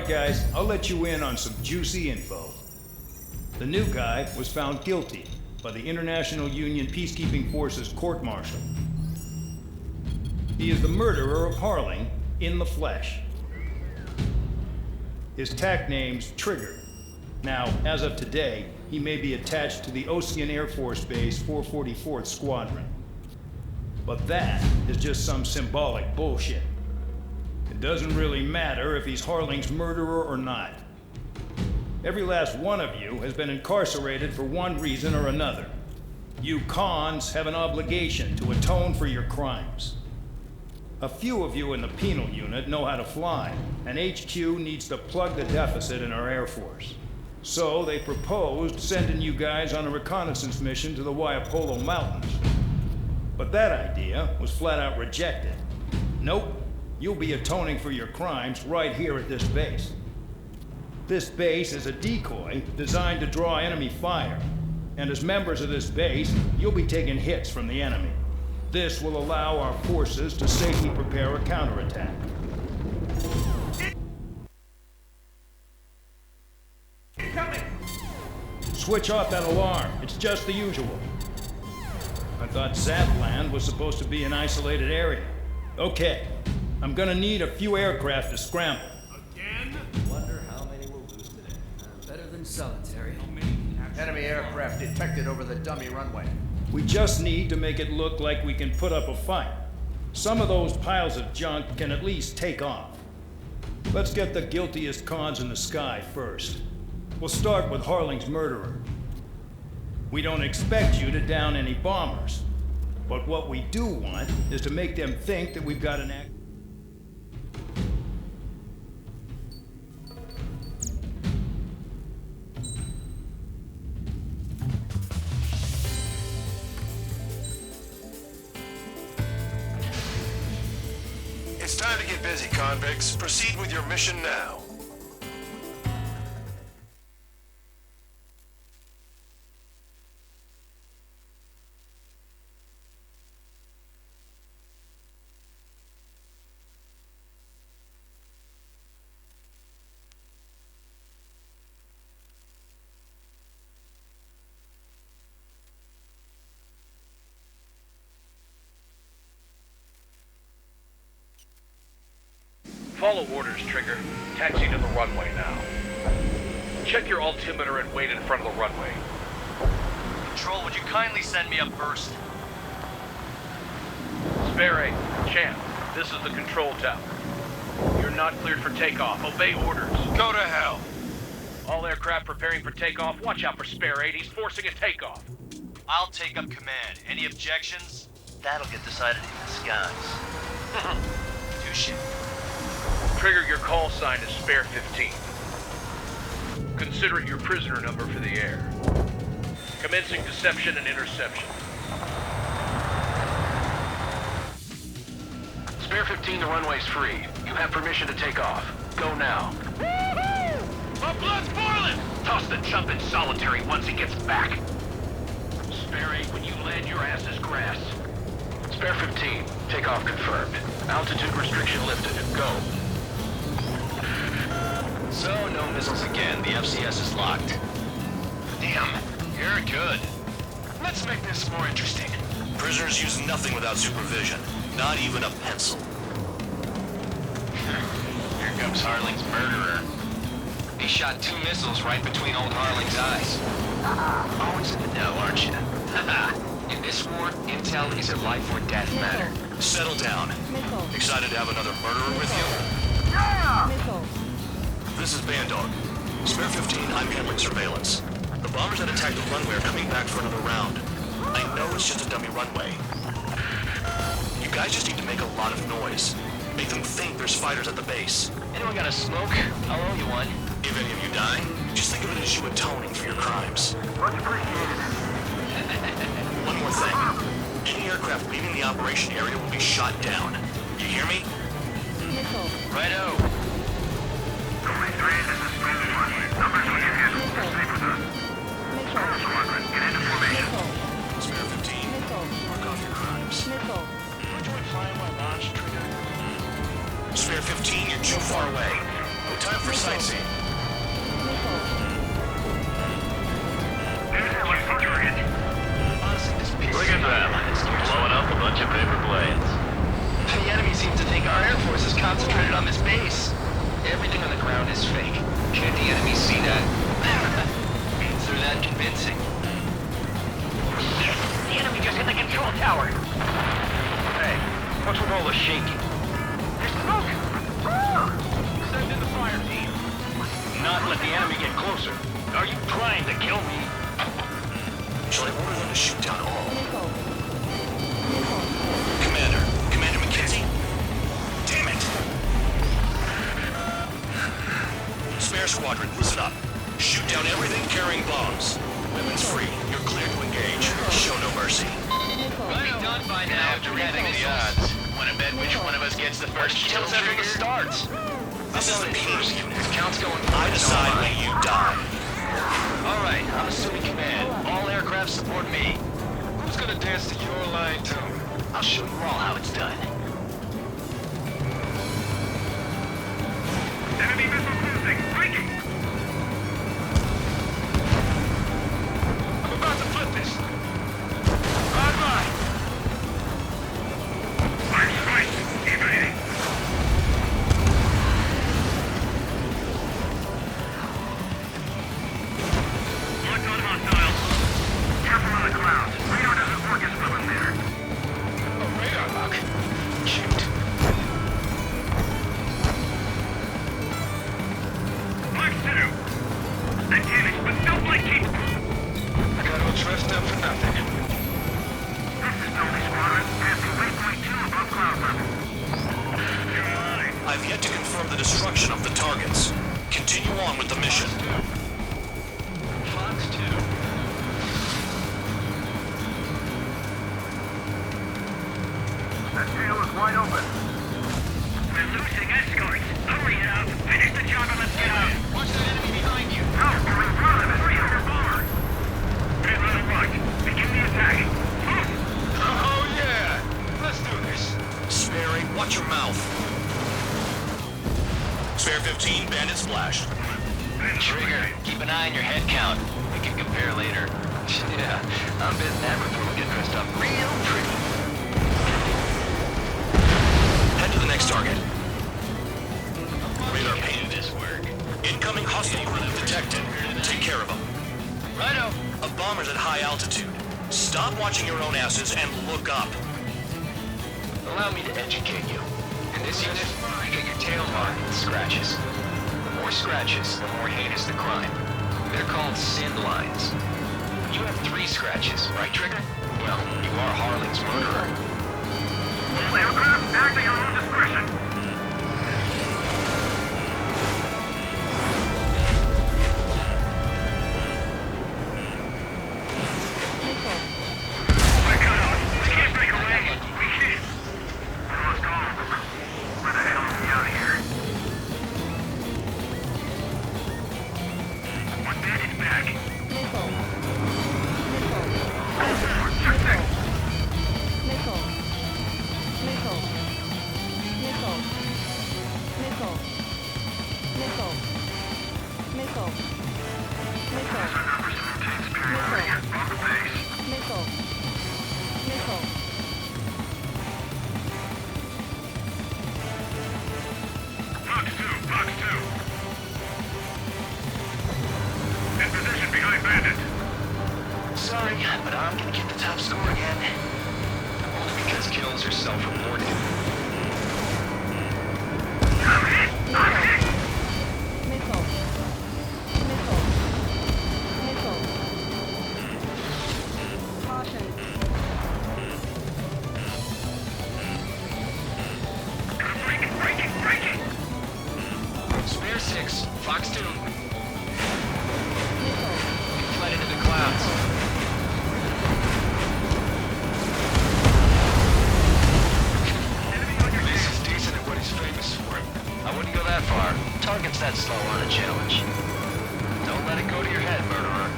Alright guys, I'll let you in on some juicy info. The new guy was found guilty by the International Union Peacekeeping Forces court-martial. He is the murderer of Harling in the flesh. His tag name's Trigger. Now, as of today, he may be attached to the Ocean Air Force Base 444th Squadron. But that is just some symbolic bullshit. It doesn't really matter if he's Harling's murderer or not. Every last one of you has been incarcerated for one reason or another. You cons have an obligation to atone for your crimes. A few of you in the penal unit know how to fly, and HQ needs to plug the deficit in our Air Force. So they proposed sending you guys on a reconnaissance mission to the Waiapolo Mountains. But that idea was flat out rejected. Nope, you'll be atoning for your crimes right here at this base. This base is a decoy designed to draw enemy fire, and as members of this base, you'll be taking hits from the enemy. This will allow our forces to safely prepare a counterattack. Incoming! Switch off that alarm. It's just the usual. I thought Zapland was supposed to be an isolated area. Okay, I'm gonna need a few aircraft to scramble. Again? Wonder how many we'll lose today. Better than solitary. How many? Enemy aircraft detected over the dummy runway. We just need to make it look like we can put up a fight. Some of those piles of junk can at least take off. Let's get the guiltiest cons in the sky first. We'll start with Harling's murderer. We don't expect you to down any bombers, but what we do want is to make them think that we've got an act. It's time to get busy, convicts. Proceed with your mission now. Follow orders, Trigger. Taxi to the runway now. Check your altimeter and wait in front of the runway. Control, would you kindly send me up first? Spare 8, Champ, this is the control tower. You're not cleared for takeoff. Obey orders. Go to hell. All aircraft preparing for takeoff. Watch out for Spare 8. He's forcing a takeoff. I'll take up command. Any objections? That'll get decided in the skies. Touche. Trigger, your call sign is Spare 15. Consider it your prisoner number for the air. Commencing deception and interception. Spare 15, the runway's free. You have permission to take off. Go now. Woohoo! My blood's boiling! Toss the chump in solitary once he gets back. Spare 8, when you land, your ass is grass. Spare 15, takeoff confirmed. Altitude restriction lifted. Go. So, no missiles again. The FCS is locked. Damn. You're good. Let's make this more interesting. Prisoners use nothing without supervision. Not even a pencil. Here comes Harling's murderer. He shot 2 missiles right between old Harling's eyes. Always in the know, aren't you? In this war, intel is a life or death matter. Settle down. Excited to have another murderer with you? This is Bandog. Spare 15, I'm handling surveillance. The bombers that attacked the runway are coming back for another round. I know it's just a dummy runway. You guys just need to make a lot of noise. Make them think there's fighters at the base. Anyone got a smoke? I'll owe you one. If any of you die, just think of it as you atoning for your crimes. Much appreciated. One more thing. Any aircraft leaving the operation area will be shot down. You hear me? Righto. Only 3, this is Brandon 1. Numbers when you handle. Proceed with us. Solo Squadron, get into formation. Spare 15, mark off your crimes. Would you flying my launch, Trigger? Spare 15, you're too far away. No time for sightseeing. bunch of paper planes. The enemy seems to think our Air Force is concentrated on this base. Everything on the ground is fake. Can't the enemy see that? Means they're that convincing. Yes, the enemy just hit the control tower. Hey, what's with all the shaking? There's smoke! Send in the fire team. Not let the enemy get closer. Are you trying to kill me? Shall I order them to shoot down all? Commander McKenzie? Damn it! Spare squadron, listen up. Shoot down everything carrying bombs. Weapons free. You're clear to engage. Show no mercy. We'll be done by now. After having the odds, wanna bet which one of us gets the first kill Kills after the trigger? starts. This is the first unit. Count's going I decide when you die. Alright, I'm assuming command. All aircraft support me. Who's gonna dance to your line tune? I'll show you all how it's done. Enemy missile cruising. Breaking. I'm about to flip this. Bye-bye. Line strike. Evading. Locked on hostile. Careful on the clouds. Radar doesn't work as well in there. A radar lock. Shoot. Mark 2. Advantage, but no flight keep. I got all dressed up for nothing. This is Delta Squadron. Passing waypoint 2 above cloud level. You're mine. I've yet to confirm the destruction of the targets. Continue on with the mission. Fox 2. That tail is wide open. We're losing escorts. Hurry up. Finish the job and let's get out. Watch that enemy behind you. No, we're in front of him. 300 bombers. Red line right. Begin the attack. Move. Oh yeah! Let's do this. Sperry, watch your mouth. Spare 15, bandit splashed. Trigger, keep an eye on your head count. We can compare later. Yeah, I'm betting that before we get dressed up real pretty. Head to the next target. Radar Do ping. this work. Incoming hostile unit detected. Take care of them. Righto. A bomber's at high altitude. Stop watching your own asses and look up. Allow me to educate you. In this unit, you get your tail marked with scratches. The more scratches, the more heinous the crime. They're called sin lines. You have 3 scratches, right, Trigger? Well, you are Harling's murderer. All aircraft acting on own discretion. We're cut off. We can't break away. We can't. We lost all of them. Where the hell are we out of here? One bandage back. Check that. Those are numbers of intense superiority on the base. Fox 2, Fox 2. In position behind Bandit. Sorry, but I'm gonna get the top score again. Only because kills are self-reported. I'm hit! I'm hit! Breaking! Spare 6, Fox 2. Fled into the clouds. This is decent at what he's famous for. I wouldn't go that far. Target's that slow on a challenge. Don't let it go to your head, murderer.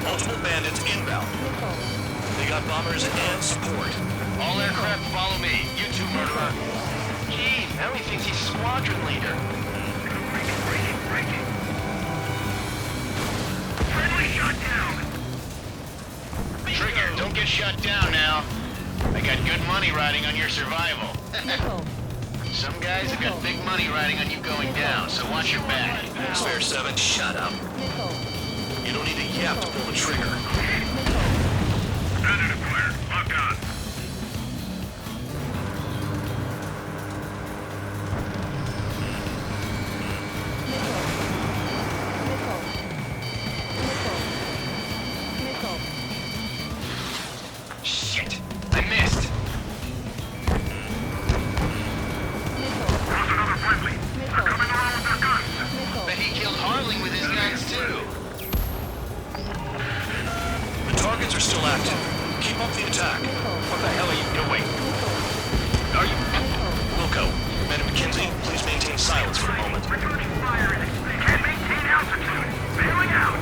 Multiple bandits inbound. They got bombers and support. All aircraft follow me. You too, murderer. Gee, now he thinks he's squadron leader. Breaking. Friendly shot down. get shot down now. I got good money riding on your survival. Some guys have got big money riding on you going down, so watch your back. Spare 7, shut up. You don't need a yap to pull the trigger. Standard acquired. Locked on. Shit, I missed. Lost another friendly. They're coming around with their guns. Bet he killed Harling with his guns too. The targets are still active. Keep up the attack. What the hell are you doing? Are you... Wilco, Men at McKinsey, please maintain silence for a moment. Returning fire. Can't maintain altitude. Bailing out.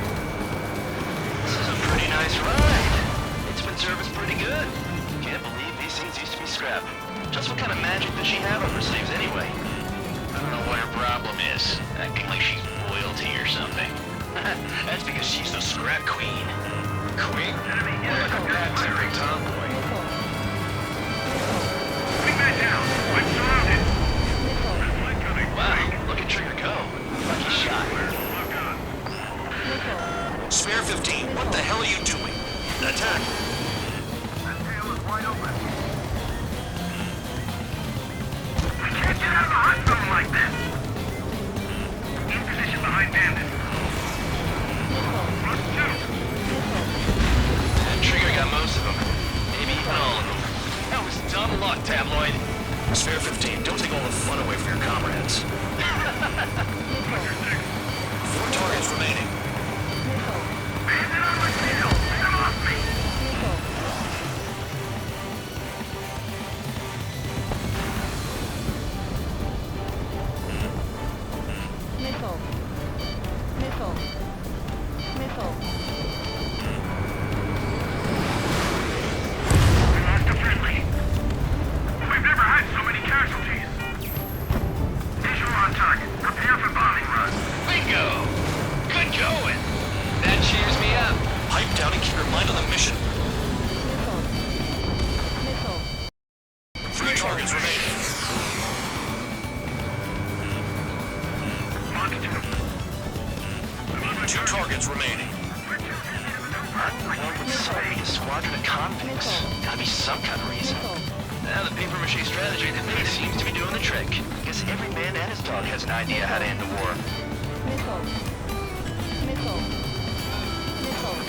This is a pretty nice ride. It's been serviced pretty good. Can't believe these things used to be scrap. Just what kind of magic does she have up her sleeves anyway? I don't know what her problem is. Acting like she's royalty or something. That's because she's the scrap queen. Queen? More like a bad-tempering tomboy. Bring that down. I'm surrounded. Flight coming. Wow, look at Trigger go. Lucky shot. Locked on. Spare 15, what the hell are you doing? Attack! That tail is wide open. We can't get out of the hot zone like this. In position behind Bandit. Front two. And Trigger got most of them. Maybe even all of them. That was dumb luck, Tabloid. Spare 15, don't take all the fun away from your comrades. 4 targets remaining. Bandit on my tail. Get off me. We lost a friendly. We've never had so many casualties. Visual on target. Prepare for bombing run. Bingo! Good going! That cheers me up. Pipe down and keep your mind on the mission. 3 targets remaining. Longitude. 2 targets remaining. What would somebody a squadron of convicts? Gotta be some kind of reason. Now the paper-mache strategy that really seems to be doing the trick. Guess every man and his dog has an idea how to end the war.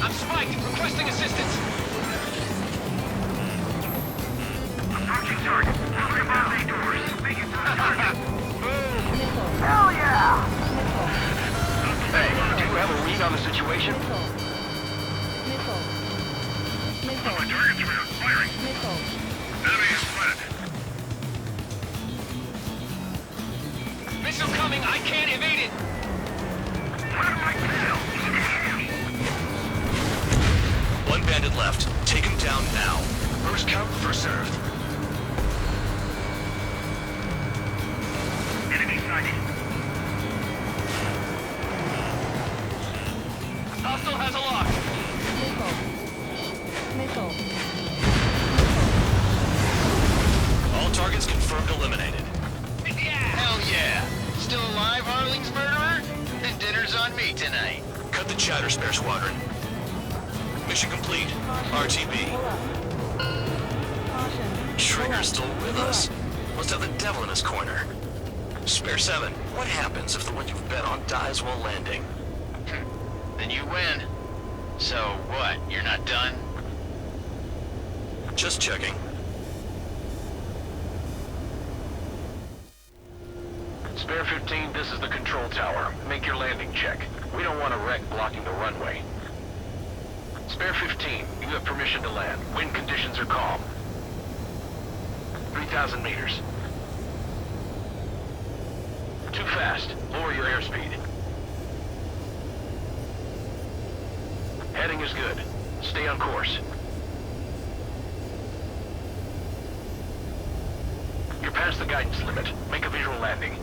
I'm spiked! Requesting assistance! Approaching target. Moving above the doors. Make it to the target. Hell yeah! Hey, do you have a read on the situation? My target's around. Firing. Enemy is spotted. Missile coming! I can't evade it! Put him like tail. 1 bandit left. Take him down now. First come, first served. Enemy sighted. Hostile has a lock. All targets confirmed eliminated. Hell yeah! Still alive, Harling's murderer? Then dinner's on me tonight. Cut the chatter, Spare Squadron. Mission complete. RTB. Trigger's still with us. Must have the devil in his corner. Spare 7, what happens if the one you've bet on dies while landing? Then you win. So what, you're not done? Just checking. Spare 15, this is the control tower. Make your landing check. We don't want a wreck blocking the runway. Spare 15, you have permission to land. Wind conditions are calm. 3,000 meters. Too fast. Lower your airspeed. Heading is good. Stay on course. You're past the guidance limit. Make a visual landing.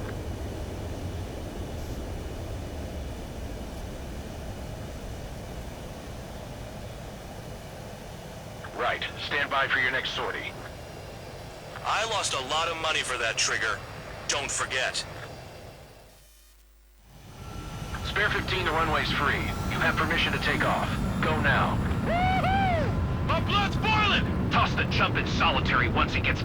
Right. right. Stand by for your next sortie. I lost a lot of money for that trigger. Don't forget. Spare 15, the runway's free. You have permission to take off. Go now. Woohoo! My blood's boiling! Toss the chump in solitary once he gets